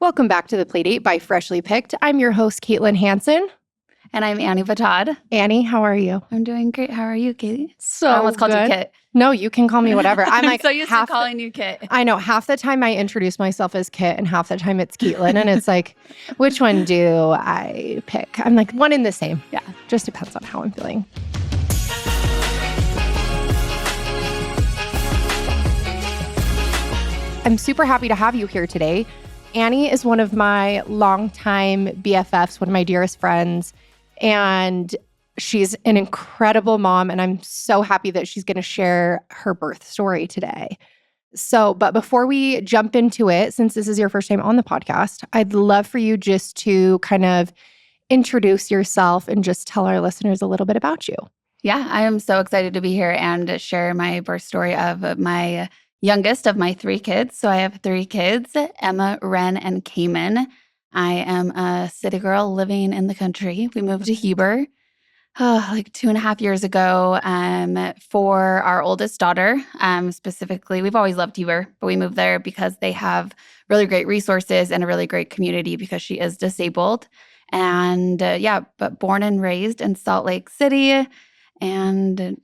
Welcome back to the Playdate by Freshly Picked. I'm your host, Kaitlin Hansen. And I'm Annie Battad. Annie, how are you? I'm doing great. How are you, Katie? So I almost called you Kit. No, you can call me whatever. I'm like, so used to calling you Kit. I know. Half the time I introduce myself as Kit and half the time it's Kaitlin. And it's like, which one do I pick? I'm like, one and the same. Yeah. Just depends on how I'm feeling. I'm super happy to have you here today. Annie is one of my longtime BFFs, one of my dearest friends, and she's an incredible mom, and I'm so happy that she's going to share her birth story today. But before we jump into it, since this is your first time on the podcast, I'd love for you just to kind of introduce yourself and just tell our listeners a little bit about you. Yeah, I am so excited to be here and share my birth story of my youngest of my 3 kids. So I have 3 kids, Emma, Ren, and Cayman. I am a city girl living in the country. We moved to Heber like 2.5 years ago for our oldest daughter. Specifically, we've always loved Heber, but we moved there because they have really great resources and a really great community because she is disabled. And but born and raised in Salt Lake City. And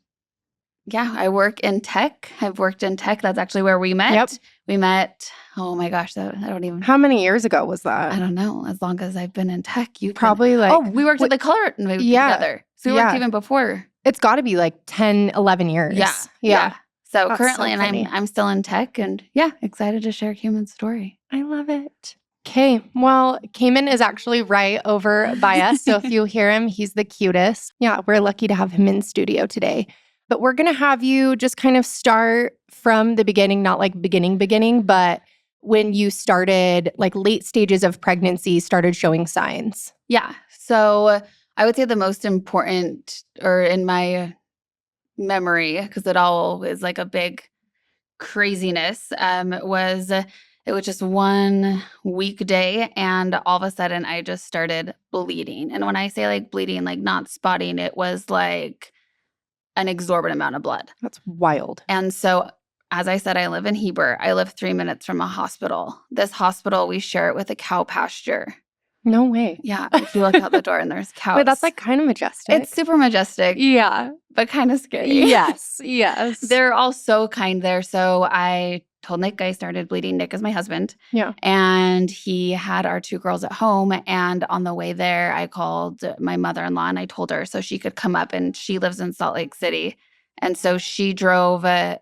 I work in tech. I've worked in tech. That's actually where we met. Yep. We met, oh my gosh, I don't even. How many years ago was that? I don't know. As long as I've been in tech. You Probably we worked at the Color movie together. So we worked even before. It's got to be like 10, 11 years. Yeah. So That's currently, so and I'm still in tech and excited to share Cayman's story. I love it. Okay. Well, Cayman is actually right over by us. So if you hear him, he's the cutest. Yeah, we're lucky to have him in studio today. But we're going to have you just kind of start from the beginning, not like beginning, but when you started, like late stages of pregnancy, started showing signs. Yeah. So I would say the most important, or in my memory, because it all is like a big craziness, was it was just one weekday, and all of a sudden I just started bleeding. And when I say like bleeding, like not spotting, it was like an exorbitant amount of blood. That's wild. And so, as I said, I live in Heber. I live 3 minutes from a hospital. This hospital, we share it with a cow pasture. No way. Yeah. If you look out the door and there's cows. Wait, that's like kind of majestic. It's super majestic. Yeah. But kind of scary. Yes. They're all so kind there. So I told Nick I started bleeding. Nick is my husband. Yeah. And he had our 2 girls at home. And on the way there, I called my mother-in-law and I told her so she could come up. And she lives in Salt Lake City. And so she drove up,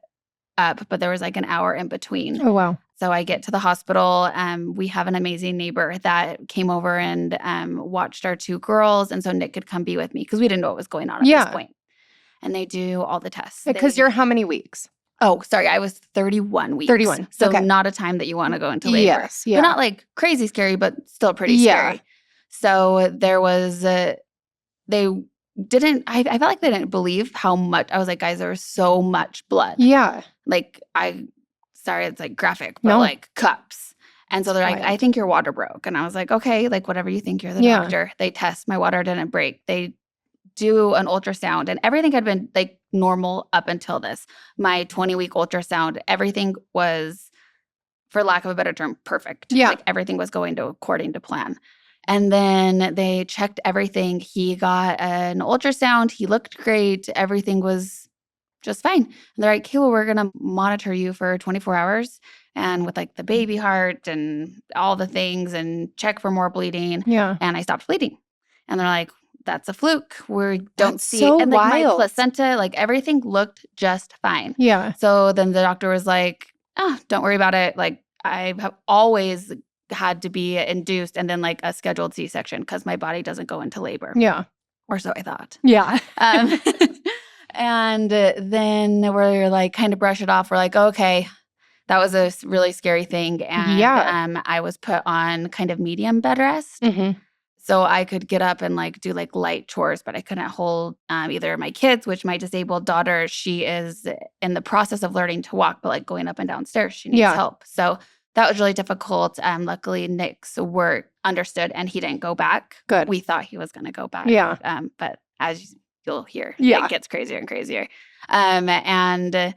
but there was like an hour in between. Oh, wow. So I get to the hospital. We have an amazing neighbor that came over and watched our 2 girls. And so Nick could come be with me because we didn't know what was going on at this point. And they do all the tests. Because you're how many weeks? Oh, sorry. I was 31 weeks. 31. So okay. Not a time that you want to go into labor. Yes. Yeah. But not like crazy scary, but still pretty scary. So there was, I felt like they didn't believe how much. I was like, guys, there was so much blood. Yeah. Like, sorry, it's like graphic, but like cups. And so they're like, I think your water broke. And I was like, okay, like whatever you think, you're the doctor. They test, my water didn't break. They do an ultrasound and everything had been like normal up until this. My 20-week ultrasound, everything was, for lack of a better term, perfect. Yeah. Like everything was going according to plan. And then they checked everything. He got an ultrasound. He looked great. Everything was just fine. And they're like, okay, well, we're going to monitor you for 24 hours and with like the baby heart and all the things and check for more bleeding. Yeah. And I stopped bleeding. And they're like, that's a fluke. We don't see so it. And like wild. my placenta, like everything looked just fine. Yeah. So then the doctor was like, don't worry about it. Like I have always had to be induced and then like a scheduled C-section because my body doesn't go into labor. Yeah. Or so I thought. Yeah. And then we're like kind of brush it off. We're like, okay, that was a really scary thing. And I was put on kind of medium bed rest. Mm-hmm. So I could get up and like do like light chores, but I couldn't hold either my kids, which my disabled daughter, she is in the process of learning to walk, but like going up and down stairs, she needs help. So that was really difficult. Luckily, Nick's work understood and he didn't go back. Good. We thought he was going to go back. Yeah. But as you'll hear, it gets crazier and crazier. And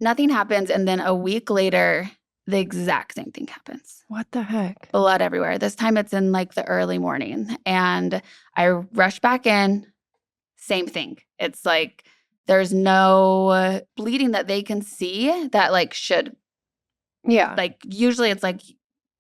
nothing happens. And then a week later, the exact same thing happens. What the heck? Blood everywhere. This time it's in like the early morning. And I rush back in. Same thing. It's like there's no bleeding that they can see that like should. Yeah. Like usually it's like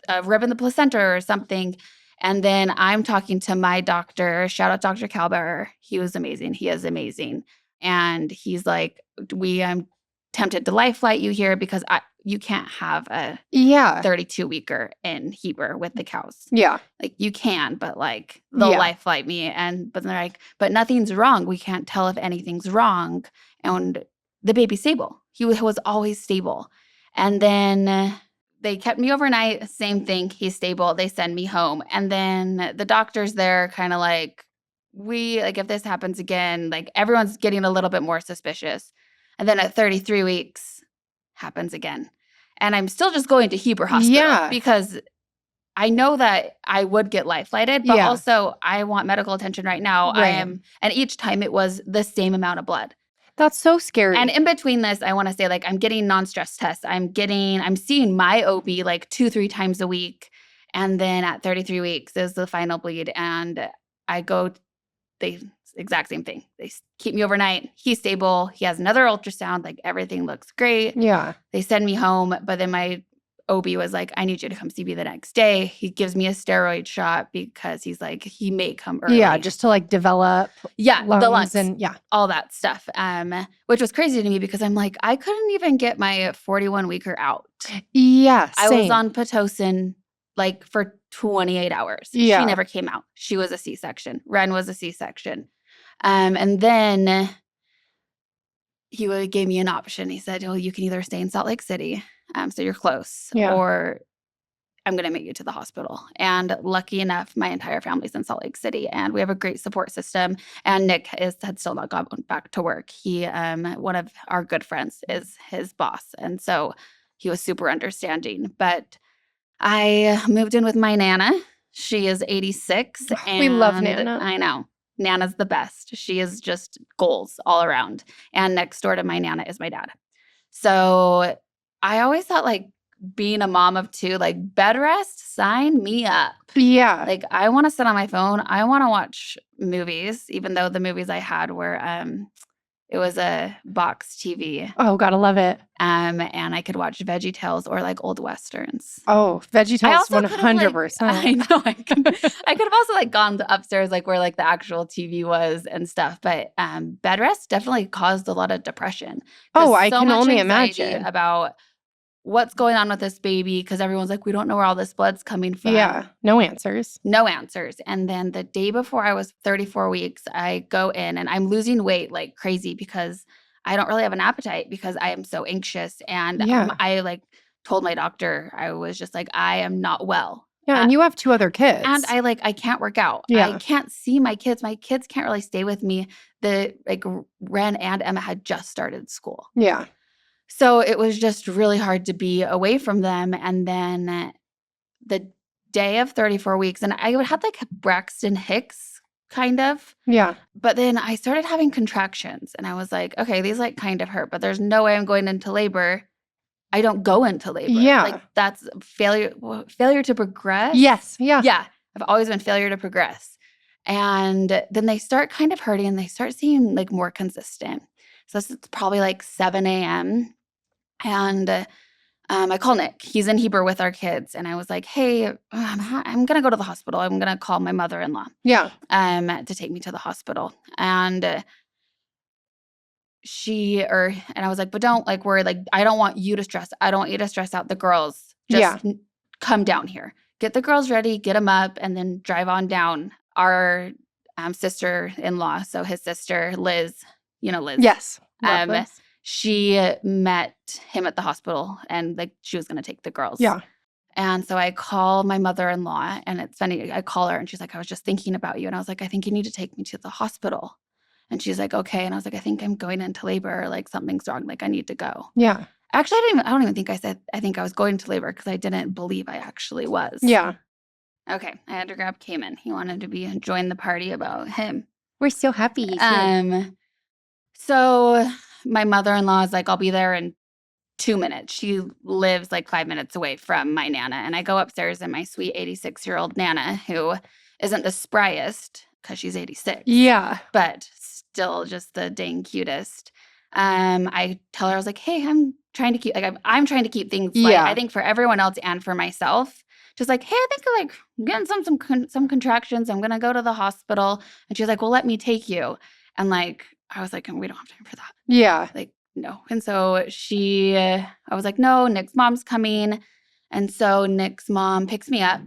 a rib in the placenta or something. And then I'm talking to my doctor. Shout out Dr. Calber. He was amazing. He is amazing. And he's like, I'm tempted to life flight you here because you can't have a 32-weeker in Heber with the cows. Yeah. Like you can, but like they'll life flight me. But then they're like, but nothing's wrong. We can't tell if anything's wrong. And the baby's stable. He was always stable. And then they kept me overnight. Same thing. He's stable. They send me home. And then the doctor's there kind of like, if this happens again, like everyone's getting a little bit more suspicious. And then at 33 weeks, happens again. And I'm still just going to Heber Hospital because I know that I would get life flighted, but also I want medical attention right now. Right. And each time it was the same amount of blood. That's so scary. And in between this, I want to say like I'm getting non-stress tests. I'm seeing my OB like 2-3 times a week. And then at 33 weeks is the final bleed. And I go, exact same thing. They keep me overnight. He's stable. He has another ultrasound. Like everything looks great. Yeah. They send me home. But then my OB was like, I need you to come see me the next day. He gives me a steroid shot because he's like, he may come early. Yeah, just to like develop the lungs and all that stuff. Which was crazy to me because I'm like, I couldn't even get my 41-weeker out. Yeah, I was on Pitocin like for 28 hours. Yeah. She never came out. She was a C-section. Ren was a C-section. And then he gave me an option. He said, well, you can either stay in Salt Lake City, so you're close, or I'm going to make you to the hospital. And lucky enough, my entire family's in Salt Lake City, and we have a great support system. And Nick had still not gone back to work. He, one of our good friends, is his boss, and so he was super understanding. But I moved in with my Nana. She is 86. And we love Nana. I know. Nana's the best. She is just goals all around. And next door to my Nana is my dad. So I always thought like being a mom of two, like bed rest, sign me up. Yeah. Like I want to sit on my phone. I want to watch movies, even though the movies I had were it was a box TV. Oh, gotta love it. And I could watch VeggieTales or like old Westerns. Oh, VeggieTales 100%. I know. I could have also like gone to upstairs like where like the actual TV was and stuff. But bed rest definitely caused a lot of depression. Oh, I can only imagine. About what's going on with this baby because everyone's like, we don't know where all this blood's coming from. Yeah, no answers. No answers. And then the day before I was 34 weeks, I go in and I'm losing weight like crazy because I don't really have an appetite because I am so anxious. And I like told my doctor, I was just like, I am not well. Yeah, and you have 2 other kids. And I can't work out. Yeah. I can't see my kids. My kids can't really stay with me. Ren and Emma had just started school. Yeah. So it was just really hard to be away from them. And then the day of 34 weeks, and I would have like Braxton Hicks kind of. Yeah. But then I started having contractions and I was like, okay, these like kind of hurt, but there's no way I'm going into labor. I don't go into labor. Yeah. Like that's failure to progress. Yes. Yeah. Yeah. I've always been failure to progress. And then they start kind of hurting and they start seeming like more consistent. So this is probably like 7 a.m. And I call Nick. He's in Heber with our kids. And I was like, hey, I'm going to go to the hospital. I'm going to call my mother-in-law to take me to the hospital. And and I was like, but don't like worry. Like, I don't want you to stress. I don't want you to stress out the girls. Just come down here. Get the girls ready, get them up, and then drive on down. Our sister-in-law, so his sister, Liz, you know Liz. Yes. She met him at the hospital and like she was going to take the girls. Yeah. And so I call my mother-in-law and it's funny. I call her and she's like, I was just thinking about you. And I was like, I think you need to take me to the hospital. And she's like, okay. And I was like, I think I'm going into labor. Like something's wrong. Like I need to go. Yeah. Actually, I don't even think I said, I think I was going to labor because I didn't believe I actually was. Yeah. Okay. I had to grab Cayman. He wanted to join the party about him. We're so happy he's here. So my mother-in-law is like, I'll be there in 2 minutes. She lives like 5 minutes away from my Nana. And I go upstairs and my sweet 86-year-old Nana, who isn't the spryest because she's 86. Yeah. But still just the dang cutest. I tell her, I was like, hey, I'm trying to keep, like, I'm trying to keep things light. Yeah. I think for everyone else and for myself. Just like, hey, I think like I'm getting some contractions. I'm going to go to the hospital. And she's like, well, let me take you. And like, I was like, we don't have time for that. Yeah. Like, no. And so I was like, no, Nick's mom's coming. And so Nick's mom picks me up.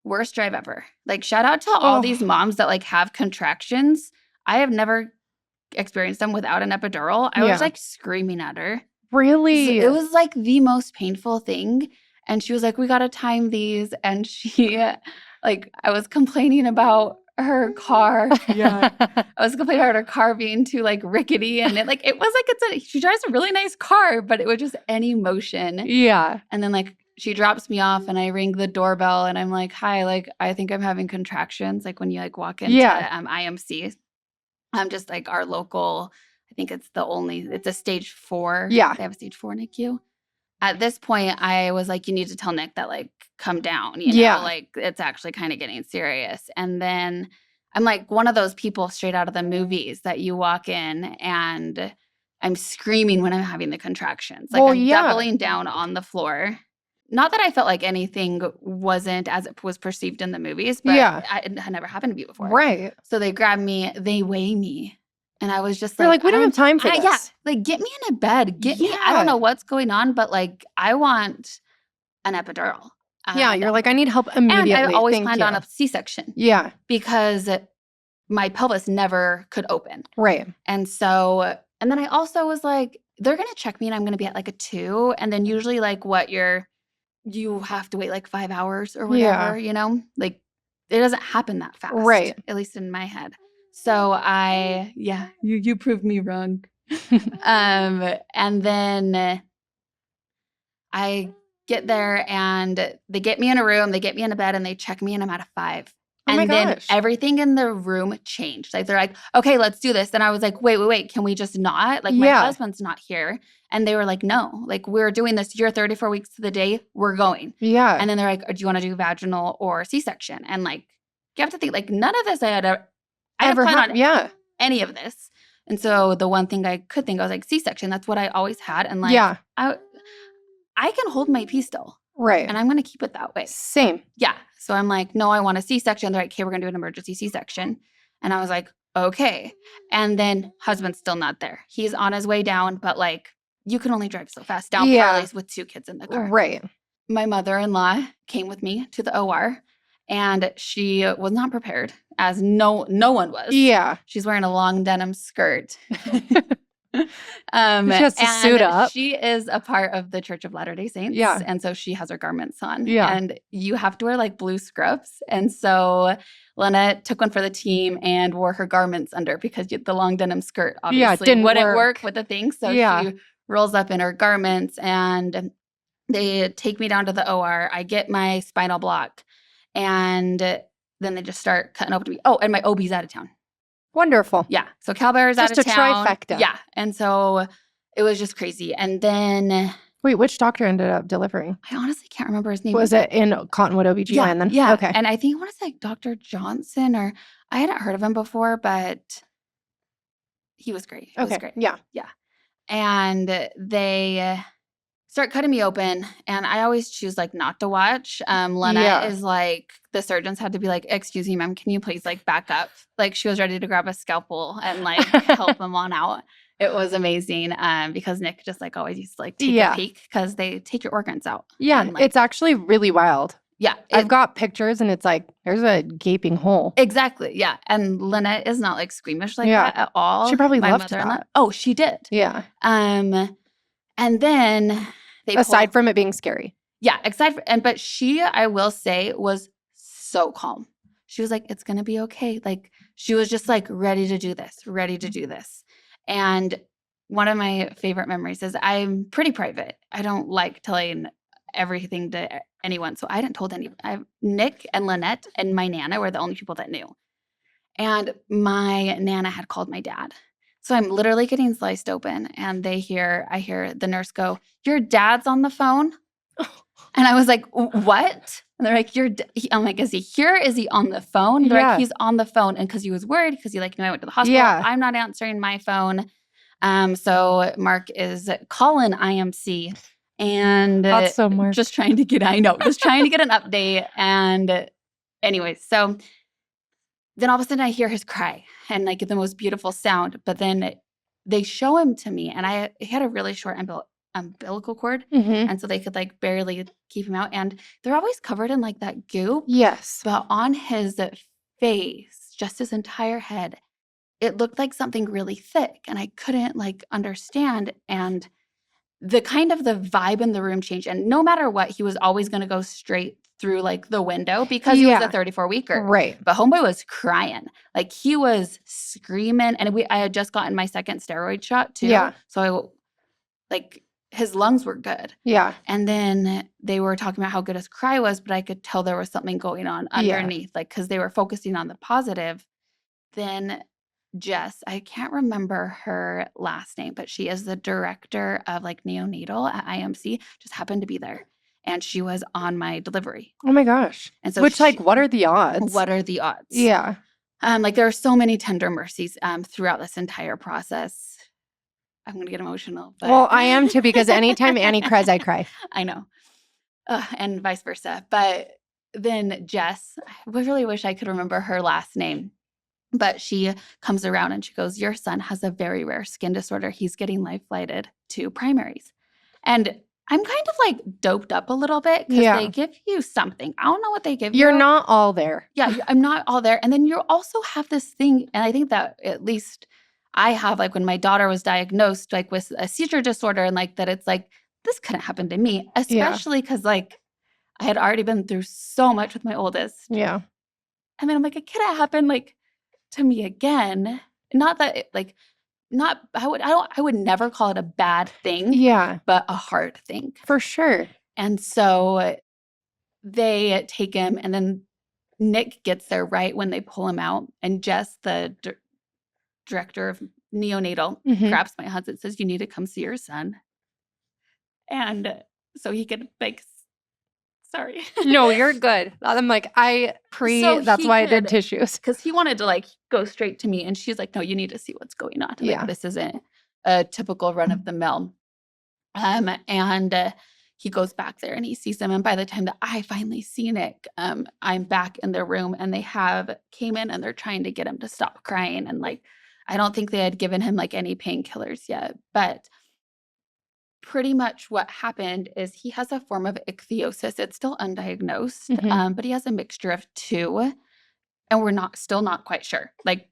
Worst drive ever. Like, shout out to all these moms that like have contractions. I have never experienced them without an epidural. I was like screaming at her. Really? It was like the most painful thing. And she was like, we got to time these. And she, like, I was complaining about her car. Yeah. I was complaining about her car being too like rickety. And it was like, she drives a really nice car, but it was just any motion. Yeah. And then like, she drops me off and I ring the doorbell and I'm like, hi, like, I think I'm having contractions. Like when you like walk into IMC. I'm just like our local, I think it's a stage 4. Yeah. They have a stage 4 NICU. At this point, I was like, you need to tell Nick that like, come down, you know, like it's actually kind of getting serious. And then I'm like one of those people straight out of the movies that you walk in and I'm screaming when I'm having the contractions. Like I'm doubling down on the floor. Not that I felt like anything wasn't as it was perceived in the movies, but it had never happened to me before. Right. So they grab me, they weigh me. And I was just You're like, we don't have time for this. Yeah, like get me in a bed. Get me, I don't know what's going on, but like I want an epidural. You're like, I need help immediately. And I always planned on a C-section. Yeah. Because my pelvis never could open. Right. And so, and then I also was like, they're going to check me and I'm going to be at like a 2. And then usually like you have to wait like 5 hours or whatever, you know? Like it doesn't happen that fast. Right. At least in my head. So you proved me wrong. And then I get there and they get me in a room, they get me in a bed and they check me and I'm at a 5. And then everything in the room changed. Like they're like, okay, let's do this. And I was like, wait, can we just not? Like my husband's not here. And they were like, no, like we're doing this. You're 34 weeks to the day. We're going. Yeah. And then they're like, do you want to do vaginal or C-section? And like, you have to think like none of this I had ever planned on any of this. And so the one thing I could think, I was like, C-section, that's what I always had. And like, I can hold my pee still. Right. And I'm going to keep it that way. Same. Yeah. So I'm like, no, I want a C-section. They're like, okay, we're going to do an emergency C-section. And I was like, okay. And then husband's still not there. He's on his way down, but like, you can only drive so fast down Parleys with 2 kids in the car. Right. My mother-in-law came with me to the OR and she was not prepared, as no one was. Yeah. She's wearing a long denim skirt. She has to suit up. She is a part of the Church of Latter-day Saints. Yeah. And so she has her garments on. Yeah. And you have to wear like blue scrubs. And so Lynette took one for the team and wore her garments under because the long denim skirt obviously wouldn't work with the thing. So she rolls up in her garments and they take me down to the OR. I get my spinal block and then they just start cutting open to me. Oh, and my OB's out of town. Wonderful. Yeah. So Cal Bear's out of town. Just a trifecta. Yeah. And so it was just crazy. And then... Wait, which doctor ended up delivering? I honestly can't remember his name. Was it in Cottonwood OBGYN then? Yeah. Okay. And I think I want to say Dr. Johnson or... I hadn't heard of him before, but he was great. He was great. Yeah. Yeah. And they start cutting me open. And I always choose like not to watch. Lynette is like... The surgeons had to be like, excuse me, ma'am, can you please like back up? Like she was ready to grab a scalpel and like help them on out. It was amazing because Nick just like always used to like take a peek because they take your organs out. Yeah, and, like, it's actually really wild. Yeah. I've got pictures and it's like, there's a gaping hole. Exactly, yeah. And Lynette is not like squeamish like that at all. She probably loved that. Oh, she did. Yeah. And then they Aside from it being scary. Yeah, but she, I will say, was so calm. She was like, it's going to be okay. Like, she was just like ready to do this. And one of my favorite memories is I'm pretty private. I don't like telling everything to anyone. So I hadn't told anyone. Nick and Lynette and my Nana were the only people that knew. And my Nana had called my dad. So I'm literally getting sliced open, and I hear the nurse go, "Your dad's on the phone?" And I was like, "What?" And they're like, I'm like, "Is he here? Is he on the phone?" They're like, "He's on the phone." And because he was worried, because he knew I went to the hospital, I'm not answering my phone. So Mark is calling IMC, and That's so Mark. just trying to get an update. And anyway, so then all of a sudden I hear his cry, and like the most beautiful sound. But then they show him to me, and he had a really short umbilical cord, and so they could like barely keep him out. And they're always covered in like that goop. Yes. But on his face, just his entire head, it looked like something really thick, and I couldn't like understand. And the vibe in the room changed. And no matter what, he was always going to go straight through like the window because he was a 34-weeker. Right. But homeboy was crying. Like he was screaming. And I had just gotten my second steroid shot too. Yeah. So his lungs were good. Yeah. And then they were talking about how good his cry was, but I could tell there was something going on underneath, like, because they were focusing on the positive. Then Jess, I can't remember her last name, but she is the director of like neonatal at IMC, just happened to be there. And she was on my delivery. Oh my gosh. And so what are the odds? What are the odds? Yeah. Like there are so many tender mercies throughout this entire process. I'm going to get emotional. But well, I am too, because anytime Annie cries, I cry. I know. And vice versa. But then Jess, I really wish I could remember her last name. But she comes around and she goes, "Your son has a very rare skin disorder. He's getting life flighted to primaries." And I'm kind of like doped up a little bit because they give you something. I don't know what they give you. You're not all there. Yeah, I'm not all there. And then you also have this thing, and I think that at least I have, like when my daughter was diagnosed like with a seizure disorder, and like that it's like, this couldn't happen to me, especially because like I had already been through so much with my oldest. Yeah. And then I'm like, it couldn't happen like to me again. Not that it, like, not, I would never call it a bad thing. Yeah. But a hard thing. For sure. And so they take him, and then Nick gets there right when they pull him out. And Jess, the director of neonatal, grabs my husband and says, "You need to come see your son." And so he could like, sorry. No, you're good. I'm like, that's why I did tissues. Because he wanted to like go straight to me. And she's like, "No, you need to see what's going on. Like, this isn't a typical run of the mill." And he goes back there and he sees him. And by the time that I finally see Nick, I'm back in their room, and they came in and they're trying to get him to stop crying. And like, I don't think they had given him like any painkillers yet, but pretty much what happened is he has a form of ichthyosis. It's still undiagnosed, but he has a mixture of two, and we're still not quite sure. Like,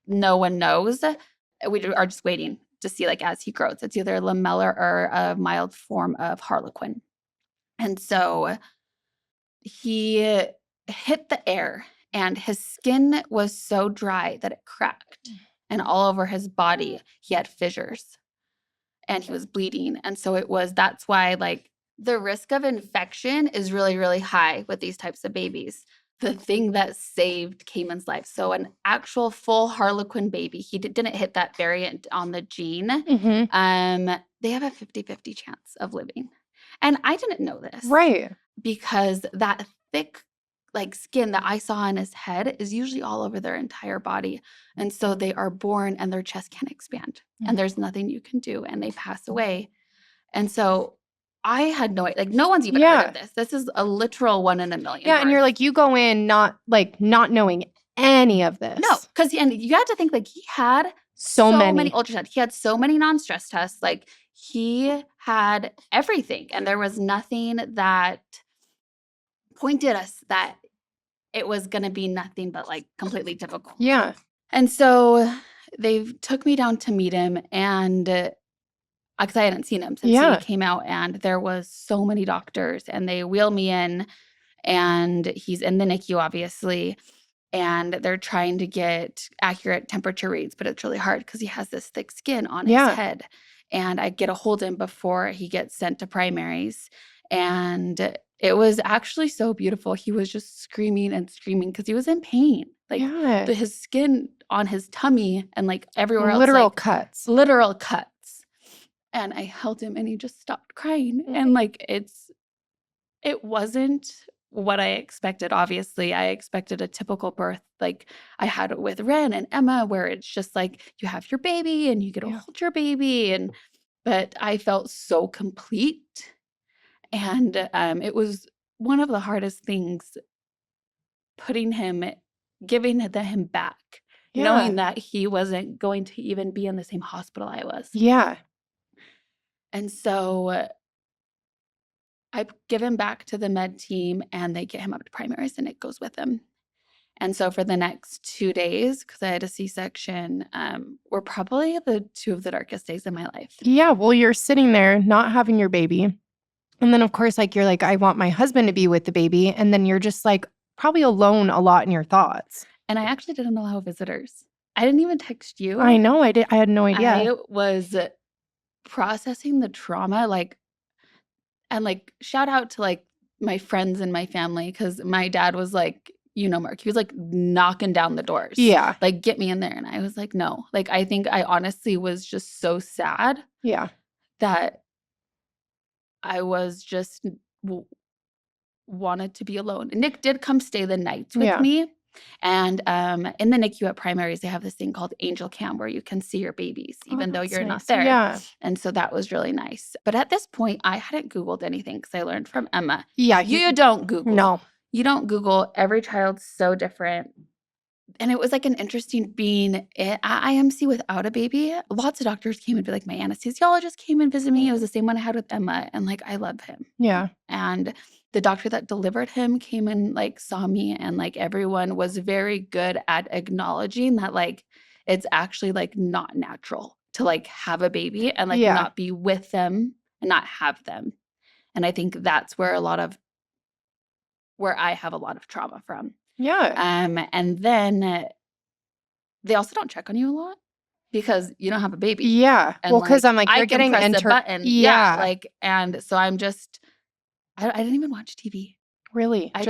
no one knows. We are just waiting to see, like, as he grows. It's either lamellar or a mild form of harlequin. And so he hit the air, and his skin was so dry that it cracked. And all over his body, he had fissures. And he was bleeding. And so that's why like the risk of infection is really, really high with these types of babies. The thing that saved Cayman's life. So an actual full harlequin baby, he didn't hit that variant on the gene. They have a 50-50 chance of living. And I didn't know this. Right. Because that thick like skin that I saw on his head is usually all over their entire body. And so they are born and their chest can't expand. And there's nothing you can do, and they pass away. And so I had no idea. Like, no one's even heard of this. This is a literal 1 in a million. Yeah, and you're like, you go in not knowing any of this. No, because you had to think like he had so many ultrasounds. He had so many non-stress tests. Like he had everything, and there was nothing that pointed us that it was going to be nothing but like completely typical. Yeah. And so they took me down to meet him, and because I hadn't seen him since he came out, and there was so many doctors, and they wheel me in, and he's in the NICU obviously, and they're trying to get accurate temperature reads, but it's really hard because he has this thick skin on his head. And I get a hold of him before he gets sent to primaries, and it was actually so beautiful. He was just screaming and screaming because he was in pain. Like his skin on his tummy and like everywhere else. Literal like, cuts. Literal cuts. And I held him and he just stopped crying. And like it wasn't what I expected. Obviously, I expected a typical birth like I had it with Ren and Emma, where it's just like you have your baby and you get to hold your baby. But I felt so complete. And it was one of the hardest things giving him back, knowing that he wasn't going to even be in the same hospital I was. Yeah. And so I give him back to the med team and they get him up to primaries and it goes with him. And so for the next 2 days, because I had a C-section, were probably the 2 of the darkest days of my life. Yeah. Well, you're sitting there not having your baby. And then, of course, like you're like, I want my husband to be with the baby. And then you're just like probably alone a lot in your thoughts. And I actually didn't allow visitors. I didn't even text you. I know. I had no idea. I was processing the trauma, and like shout out to like my friends and my family, because my dad was like, Mark, he was like knocking down the doors. Yeah. Like, get me in there. And I was like, no. Like, I think I honestly was just so sad. Yeah. That I was just wanted to be alone. Nick did come stay the nights with me. And in the NICU at primaries, they have this thing called Angel Cam where you can see your babies, even though you're not there. Yeah. And so that was really nice. But at this point, I hadn't Googled anything because I learned from Emma. Yeah. You don't Google. No. You don't Google. Every child's so different. And it was like an interesting being at IMC without a baby. Lots of doctors came and be like, my anesthesiologist came and visited me. It was the same one I had with Emma. And like, I love him. Yeah. And the doctor that delivered him came and like saw me, and like everyone was very good at acknowledging that like it's actually like not natural to like have a baby and like not be with them and not have them. And I think that's where I have a lot of trauma from. Yeah. And then they also don't check on you a lot because you don't have a baby. Yeah. And well, because I'm like, you're I can press getting a button. Yeah. Like, and so I'm just, I didn't even watch TV. Really? I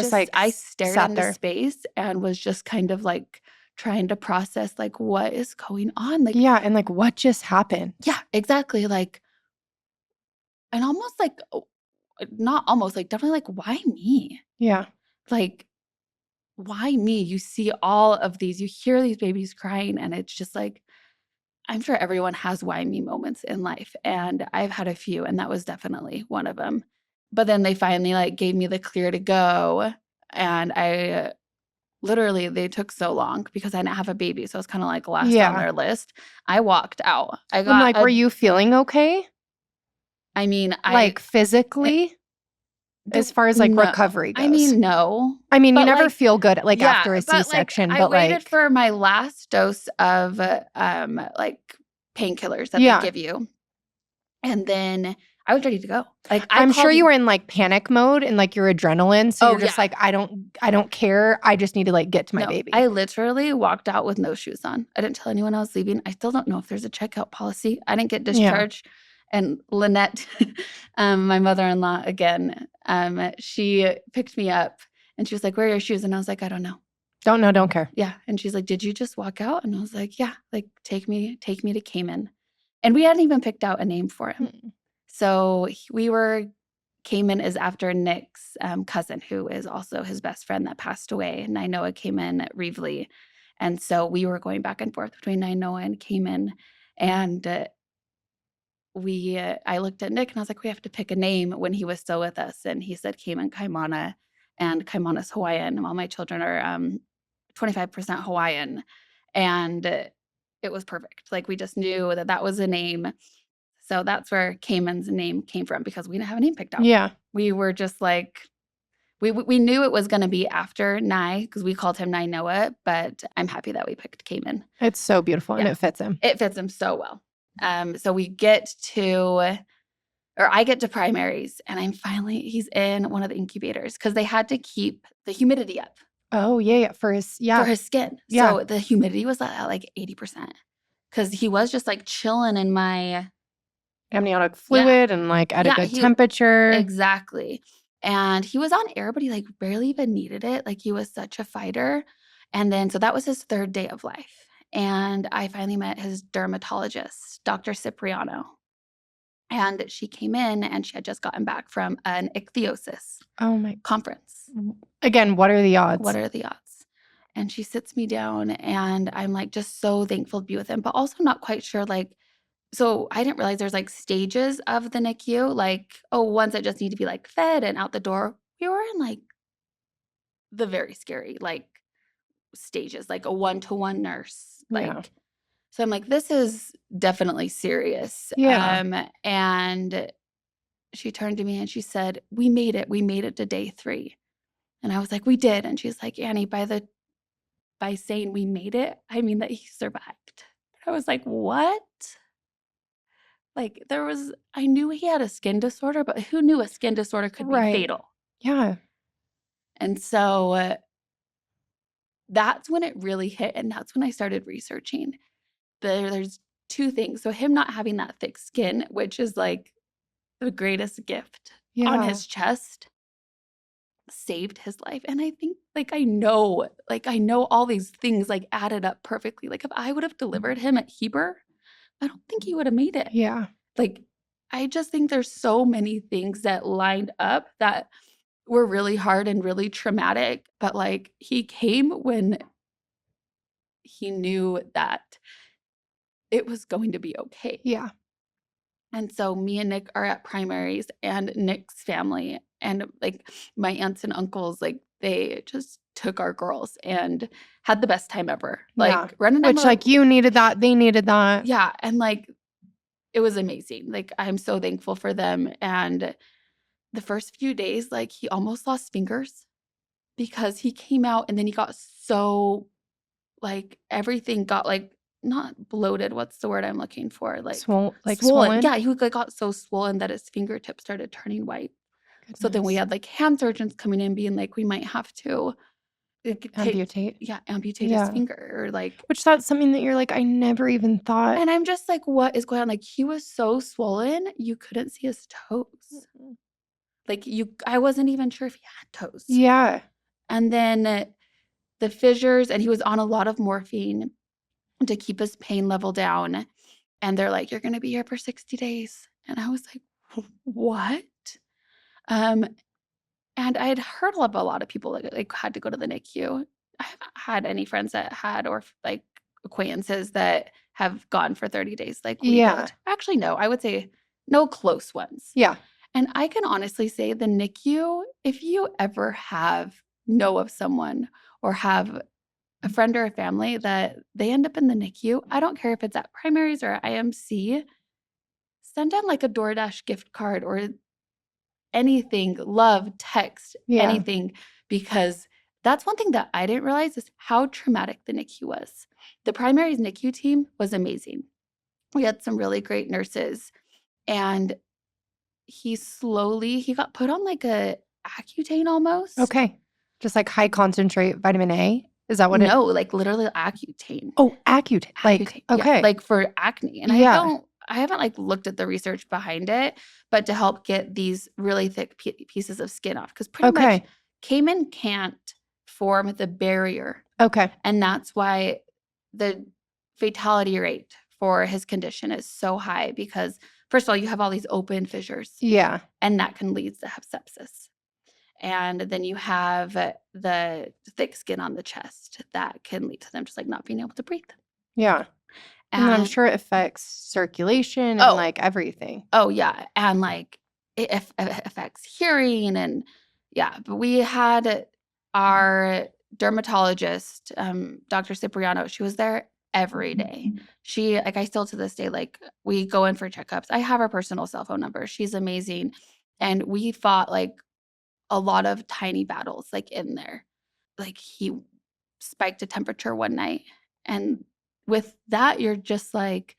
stared into there. space and was just kind of like trying to process like what is going on. Like, yeah. And like, what just happened? Yeah, exactly. Like, and almost like, not almost like, definitely like, why me? Yeah. Like, why me? You see all of these, you hear these babies crying, and it's just like, I'm sure everyone has why me moments in life. And I've had a few, and that was definitely one of them. But then they finally like gave me the clear to go. And I literally, they took so long because I didn't have a baby. So I was kind of like last on their list. I walked out. Were you feeling okay? I mean, like physically? As far as like recovery goes. I mean, no. I mean, you never feel good like after a C-section. I waited for my last dose of like painkillers that they give you. And then I was ready to go. Like, I'm sure you were in like panic mode and like your adrenaline. So you're just like, I don't care. I just need to like get to my baby. I literally walked out with no shoes on. I didn't tell anyone I was leaving. I still don't know if there's a checkout policy. I didn't get discharged. And Lynette, my mother-in-law again, she picked me up and she was like, where are your shoes? And I was like, I don't know. Don't care. Yeah. And she's like, did you just walk out? And I was like, yeah, like take me to Cayman. And we hadn't even picked out a name for him. So Cayman is after Nick's cousin, who is also his best friend that passed away, Nainoa Cayman Reevely. And so we were going back and forth between Nainoa and Cayman. And I looked at Nick and I was like, we have to pick a name when he was still with us. And he said Cayman Kaimana, and Kaimana's Hawaiian. All my children are 25% Hawaiian. And it was perfect. Like, we just knew that was a name. So that's where Cayman's name came from, because we didn't have a name picked out. Yeah. We were just like, we knew it was going to be after Nai, because we called him Nainoa, but I'm happy that we picked Cayman. It's so beautiful and it fits him. It fits him so well. So I get to primaries, and he's in one of the incubators because they had to keep the humidity up. Oh, yeah. For his skin. Yeah. So the humidity was at like 80% because he was just like chilling in my amniotic fluid and like at a good temperature. Exactly. And he was on air, but he like barely even needed it. Like he was such a fighter. And then, so that was his 3rd day of life. And I finally met his dermatologist, Dr. Cipriano. And she came in and she had just gotten back from an ichthyosis conference. Again, what are the odds? What are the odds? And she sits me down and I'm like just so thankful to be with him, but also not quite sure like, so I didn't realize there's like stages of the NICU, like, ones that just need to be like fed and out the door. We were in like the very scary like stages, like a 1-to-1 nurse. Yeah. Like, so I'm like, this is definitely serious. Yeah. And she turned to me and she said, we made it. We made it to day 3. And I was like, we did. And she's like, Annie, by saying we made it, I mean that he survived. I was like, what? Like I knew he had a skin disorder, but who knew a skin disorder could be fatal? Yeah. And so that's when it really hit. And that's when I started researching. There's 2 things. So him not having that thick skin, which is like the greatest gift on his chest, saved his life. And I think I know all these things like added up perfectly. Like if I would have delivered him at Heber, I don't think he would have made it. Yeah. Like I just think there's so many things that lined up that were really hard and really traumatic, but like he came when he knew that it was going to be okay. Yeah. And so me and Nick are at primaries, and Nick's family and like my aunts and uncles, like they just took our girls and had the best time ever. Like Ren and Which Emma, like you needed that, they needed that. yeah, and like it was amazing. Like I'm so thankful for them. And the first few days, like he almost lost fingers because he came out and then he got so like everything got like not bloated. What's the word I'm looking for? Like swollen. Yeah, he like got so swollen that his fingertips started turning white. Goodness. So then we had like hand surgeons coming in being like, we might have to amputate his finger or like, which that's something that you're like, I never even thought. and I'm just like, what is going on? Like he was so swollen, you couldn't see his toes. Mm-hmm. Like I wasn't even sure if he had toes. Yeah. And then the fissures, and he was on a lot of morphine to keep his pain level down. And they're like, you're going to be here for 60 days. And I was like, what? And I had heard of a lot of people that like had to go to the NICU. I haven't had any friends that had, or like acquaintances that have gone for 30 days. Like we did. Actually, no, I would say no close ones. Yeah. And I can honestly say the NICU, if you ever know of someone or have a friend or a family that they end up in the NICU, I don't care if it's at primaries or IMC, send them like a DoorDash gift card or anything, love, text, anything, because that's one thing that I didn't realize is how traumatic the NICU was. The primaries NICU team was amazing. We had some really great nurses, and he got put on like a Accutane almost. Okay. Just like high concentrate vitamin A. Is that what No, like literally Accutane. Oh, Accutane. Like, okay. Yeah, like for acne. And I haven't like looked at the research behind it, but to help get these really thick pieces of skin off. Because pretty much Cayman can't form the barrier. Okay. And that's why the fatality rate for his condition is so high, because first of all, you have all these open fissures. Yeah. And that can lead to have sepsis. And then you have the thick skin on the chest that can lead to them just like not being able to breathe. Yeah. And I'm sure it affects circulation and like everything. Oh, yeah. And like it affects hearing. And yeah, but we had our dermatologist, Dr. Cipriano, she was there every day. She, like, I still to this day, like, we go in for checkups. I have her personal cell phone number. She's amazing. And we fought like a lot of tiny battles like in there. Like he spiked a temperature one night, and with that you're just like,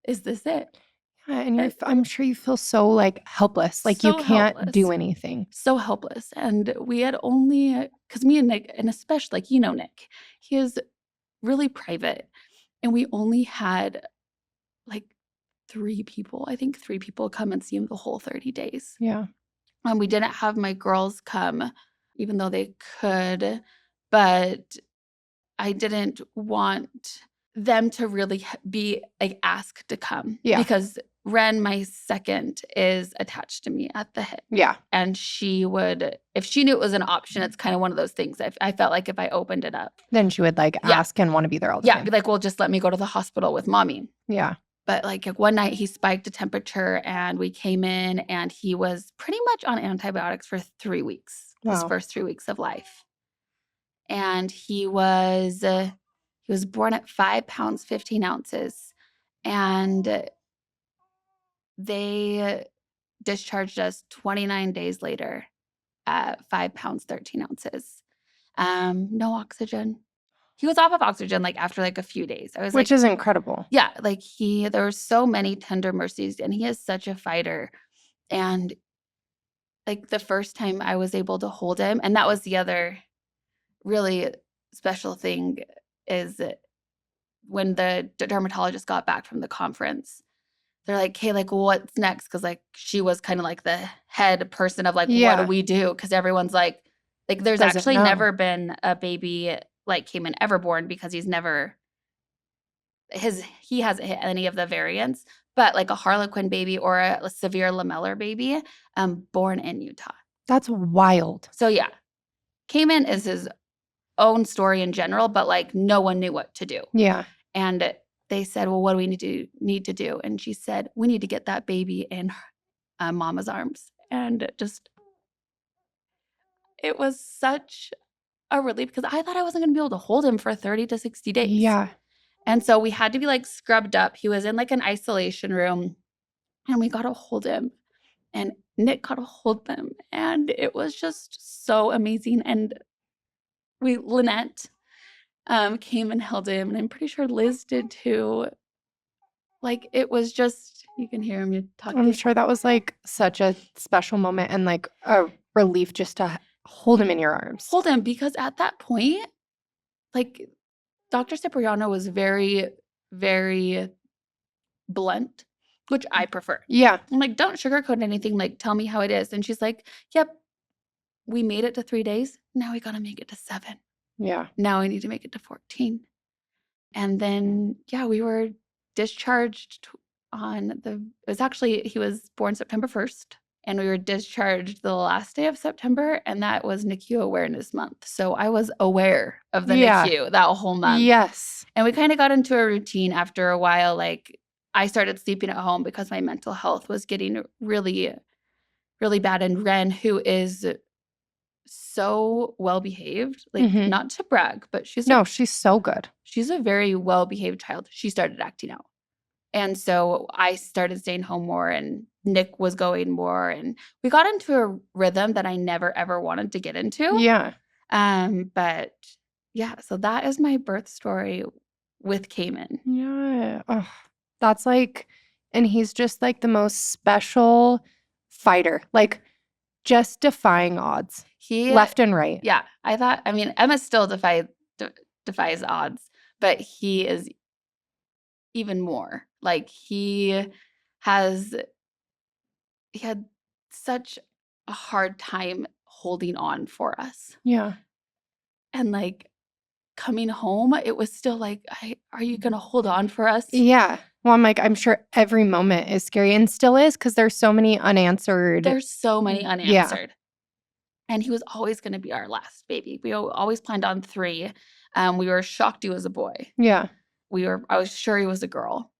is this it? Yeah, and I'm sure you feel so like helpless, like you can't do anything. So helpless. And we had only, because me and Nick, and especially like, Nick, he is really private, and we only had like 3 people, I think 3 people come and see him the whole 30 days. Yeah. We didn't have my girls come, even though they could, but I didn't want them to really be like asked to come because Ren, my second, is attached to me at the hip. Yeah. And she would, if she knew it was an option, it's kind of one of those things. I felt like if I opened it up, then she would like ask and want to be there all the time. Be like, well, just let me go to the hospital with mommy. Yeah. But like one night he spiked a temperature and we came in and he was pretty much on antibiotics for 3 weeks, his first 3 weeks of life. And he was born at 5 pounds, 15 ounces. And they discharged us 29 days later at 5 pounds, 13 ounces. No oxygen. He was off of oxygen like after like a few days. Which is incredible. Yeah, like there were so many tender mercies and he is such a fighter. And like the first time I was able to hold him, and that was the other really special thing, is when the dermatologist got back from the conference, they're like, "Hey, like what's next?" Because like she was kind of like the head person of like, what do we do? Because everyone's like there's actually never been a baby like Cayman ever born because he hasn't hit any of the variants, but like a Harlequin baby or a severe lamellar baby born in Utah. That's wild. So yeah, Cayman is his own story in general, but like no one knew what to do. Yeah. And they said, well, what do we need to do? And she said, we need to get that baby in mama's arms. And it was such a relief because I thought I wasn't going to be able to hold him for 30 to 60 days. Yeah. And so we had to be like scrubbed up. He was in like an isolation room and we got to hold him and Nick got to hold them. And it was just so amazing. And Lynette came and held him, and I'm pretty sure Liz did too. Like it was just, you can hear him talking. I'm sure that was like such a special moment and like a relief just to hold him in your arms. Hold him, because at that point, like Dr. Cipriano was very, very blunt, which I prefer. Yeah. I'm like, don't sugarcoat anything. Like, tell me how it is. And she's like, yep, we made it to 3 days. Now we got to make it to 7. Yeah. Now I need to make it to 14. And then, yeah, we were discharged he was born September 1st. And we were discharged the last day of September, and that was NICU Awareness Month. So I was aware of the NICU that whole month. Yes. And we kind of got into a routine after a while. Like I started sleeping at home because my mental health was getting really, really bad. And Ren, who is so well-behaved, like not to brag, but she's so good. She's a very well-behaved child. She started acting out. And so I started staying home more and Nick was going more. And we got into a rhythm that I never, ever wanted to get into. Yeah. But yeah, so that is my birth story with Cayman. Yeah. Oh, that's like, and he's just like the most special fighter, like just defying odds. Left and right. Yeah. Emma still defies odds, but he is even more. Like he had such a hard time holding on for us. Yeah. And like coming home, it was still like, are you going to hold on for us? Yeah. Well, I'm sure every moment is scary and still is because there's so many unanswered. There's so many unanswered. Yeah. And he was always going to be our last baby. We always planned on 3. We were shocked he was a boy. Yeah. I was sure he was a girl.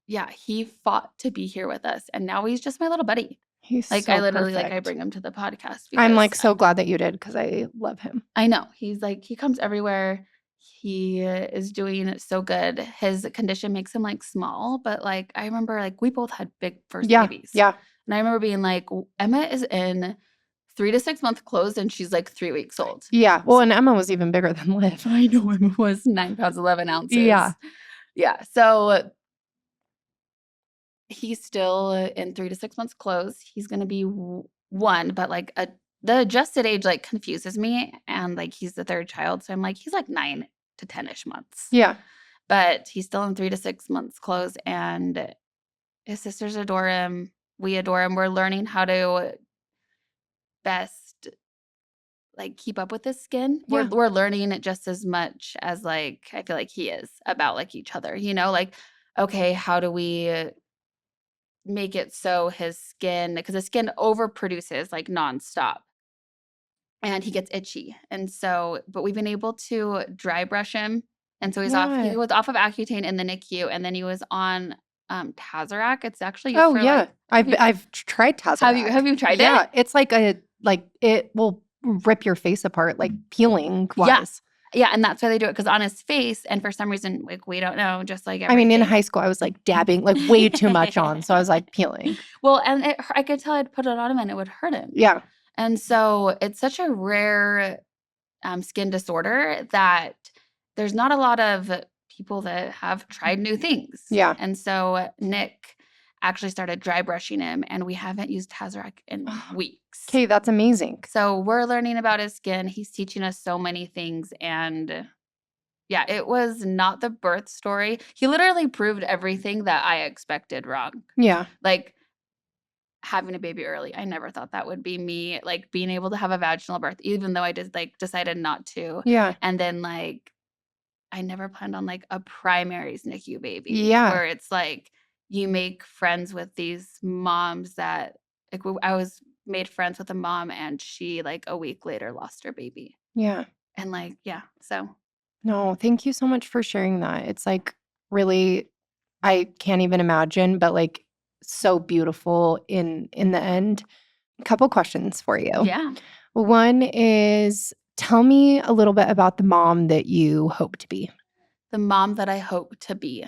Yeah, he fought to be here with us. And now he's just my little buddy. He's like, so I literally, perfect. like, I bring him to the podcast. I'm like so glad that you did because I love him. I know. He's like, he comes everywhere. He is doing so good. His condition makes him like small, but like, I remember like we both had big first babies. Yeah. And I remember being like, Emma is in 3 to 6 month clothes and she's like 3 weeks old. Yeah. Well, and Emma was even bigger than Liv. I know. Emma was 9 pounds, 11 ounces. Yeah. Yeah. So he's still in 3 to 6 months clothes. He's going to be 1, but like the adjusted age like confuses me. And like, he's the 3rd child. So I'm like, he's like 9 to 10-ish months. Yeah. But he's still in 3 to 6 months clothes and his sisters adore him. We adore him. We're learning how to best like keep up with his skin. Yeah. We're learning it just as much as like I feel like he is about like each other, like, okay, how do we make it so his skin, because his skin overproduces like nonstop and he gets itchy. And so, but we've been able to dry brush him. And so he Yeah. was off of Accutane in the NICU, and then he was on Tazorac. It's actually used Oh, for yeah. like, I've tried Tazorac. have you tried Yeah, it? it's like it will rip your face apart, like peeling wise. Yeah, and that's why they do it, because on his face, and for some reason, like we don't know, just like I mean, in everything. high school, I was like dabbing like way too much on. So I was like peeling. Well, and I could tell I'd put it on him and it would hurt him. Yeah. And so it's such a rare skin disorder that there's not a lot of people that have tried new things. Yeah. And so Nick actually started dry brushing him, and we haven't used Tazorac in weeks. Okay, that's amazing. So we're learning about his skin. He's teaching us so many things. And yeah, it was not the birth story. He literally proved everything that I expected wrong. Yeah. Like having a baby early. I never thought that would be me, like being able to have a vaginal birth, even though I just like decided not to. Yeah. And then like I never planned on like a primaries NICU baby. Yeah. Where it's like you make friends with these moms that like I was made friends with a mom, and she like a week later lost her baby. Yeah. And like, yeah. So No, thank you so much for sharing that. It's like really, I can't even imagine, but like so beautiful in the end. A couple questions for you. yeah. One is, tell me a little bit about the mom that you hope to be. The mom that I hope to be.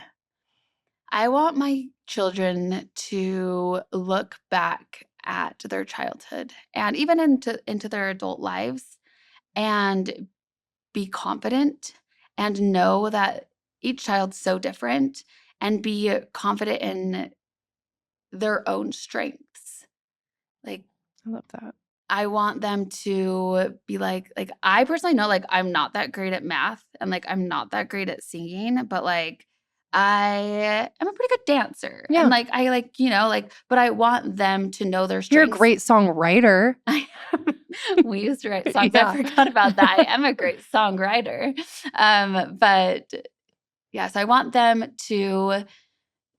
I want my children to look back at their childhood and even into their adult lives and be confident and know that each child's so different, and be confident in their own strengths. Like, I love that. I want them to be like I personally know like I'm not that great at math, and like I'm not that great at singing, but like I am a pretty good dancer. Yeah. And like I like, but I want them to know their strengths. You're a great songwriter. We used to write songs. Yeah. I forgot about that. I am a great songwriter. But yes, I want them to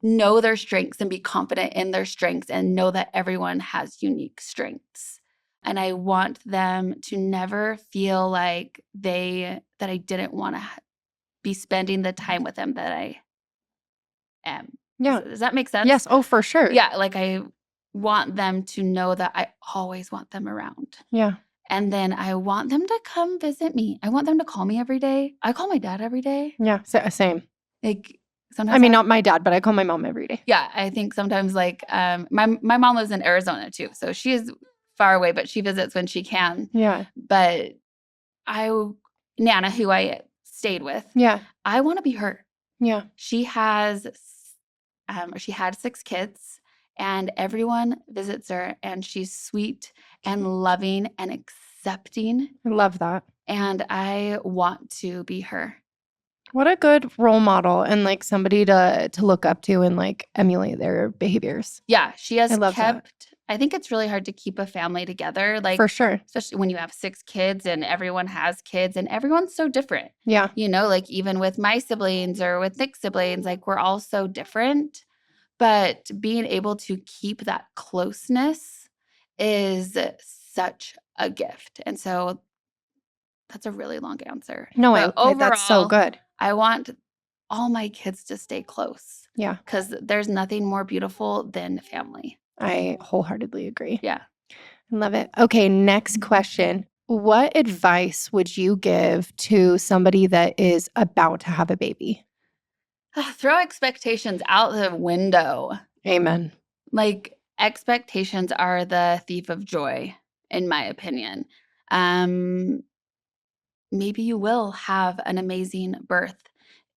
know their strengths and be confident in their strengths and know that everyone has unique strengths. And I want them to never feel like that I didn't want to be spending the time with them that I am. Yeah. Does that make sense? Yes. Oh, for sure. Yeah. Like I want them to know that I always want them around. Yeah. And then I want them to come visit me. I want them to call me every day. I call my dad every day. Yeah. Same. Like sometimes I mean, not my dad, but I call my mom every day. Yeah, I think sometimes like my mom lives in Arizona too, so she is far away, but she visits when she can. Yeah. But Nana, who I stayed with, Yeah. I want to be her. Yeah. She had 6 kids, and everyone visits her, and she's sweet and loving and accepting. I love that. And I want to be her. What a good role model and like somebody to look up to and like emulate their behaviors. Yeah, she has I love that. I think it's really hard to keep a family together. Like For sure. especially when you have 6 kids and everyone has kids and everyone's so different. Yeah. Like even with my siblings or with Nick's siblings, like we're all so different. But being able to keep that closeness is such a gift. And so that's a really long answer. No, But that's so overall, good. I want all my kids to stay close. Yeah. Because there's nothing more beautiful than family. I wholeheartedly agree. Yeah. I love it. Okay, next question. What advice would you give to somebody that is about to have a baby? Throw expectations out the window. Amen. Like expectations are the thief of joy, in my opinion. Maybe you will have an amazing birth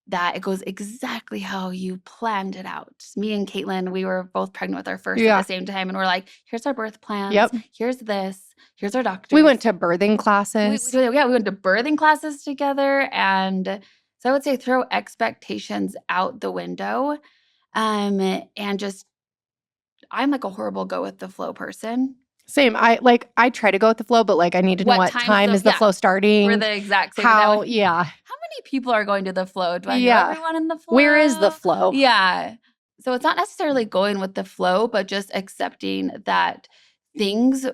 that it goes exactly how you planned it out. Me and Kaitlin, we were both pregnant with our first at the same time, and we're like, here's our birth plans. Yep. Here's this. Here's our doctor. We went to birthing classes. We went to birthing classes together. And so I would say throw expectations out the window. And just, I'm like a horrible go with the flow person. Same. I try to go with the flow, but like I need to know what time is the flow starting. We're the exact same. How many people are going to the flow? Do I know Yeah. everyone in the flow? Where is the flow? Yeah. So it's not necessarily going with the flow, but just accepting that things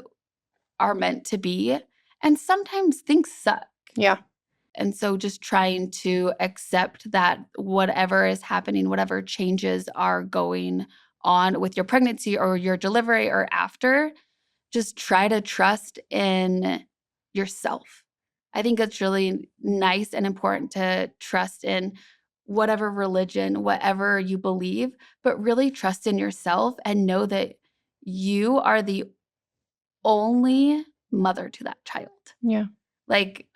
are meant to be. And sometimes things suck. Yeah. And so just trying to accept that whatever is happening, whatever changes are going on with your pregnancy or your delivery or after, just try to trust in yourself. I think it's really nice and important to trust in whatever religion, whatever you believe, but really trust in yourself and know that you are the only mother to that child. Yeah. Like,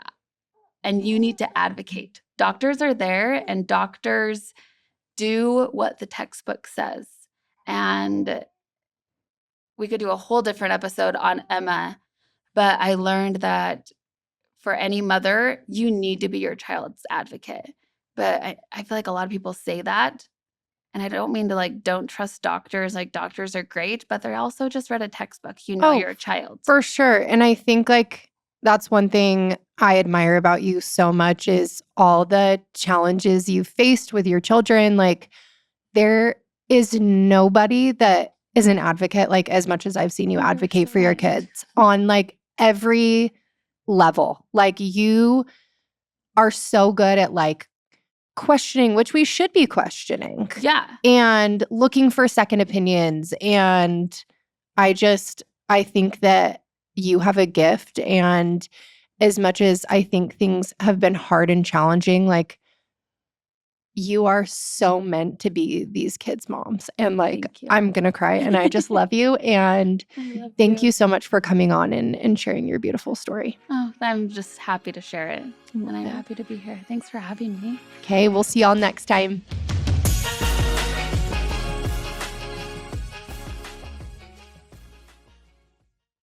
and you need to advocate. Doctors are there and doctors do what the textbook says. And we could do a whole different episode on Emma, but I learned that for any mother, you need to be your child's advocate. But I feel like a lot of people say that. And I don't mean to like, don't trust doctors. Like doctors are great, but they're also just read a textbook. You know you're a child. For sure. And I think like that's one thing I admire about you so much is all the challenges you've faced with your children. Like there is nobody that is an advocate like as much as I've seen you advocate for your kids on like every level. Like you are so good at like questioning, which we should be questioning. Yeah. And looking for second opinions. And I think that you have a gift. And as much as I think things have been hard and challenging, like you are so meant to be these kids' moms. And like, I'm going to cry and I just love you. And thank you so much for coming on and sharing your beautiful story. Oh, I'm just happy to share it. And I'm happy to be here. Thanks for having me. Okay, we'll see y'all next time.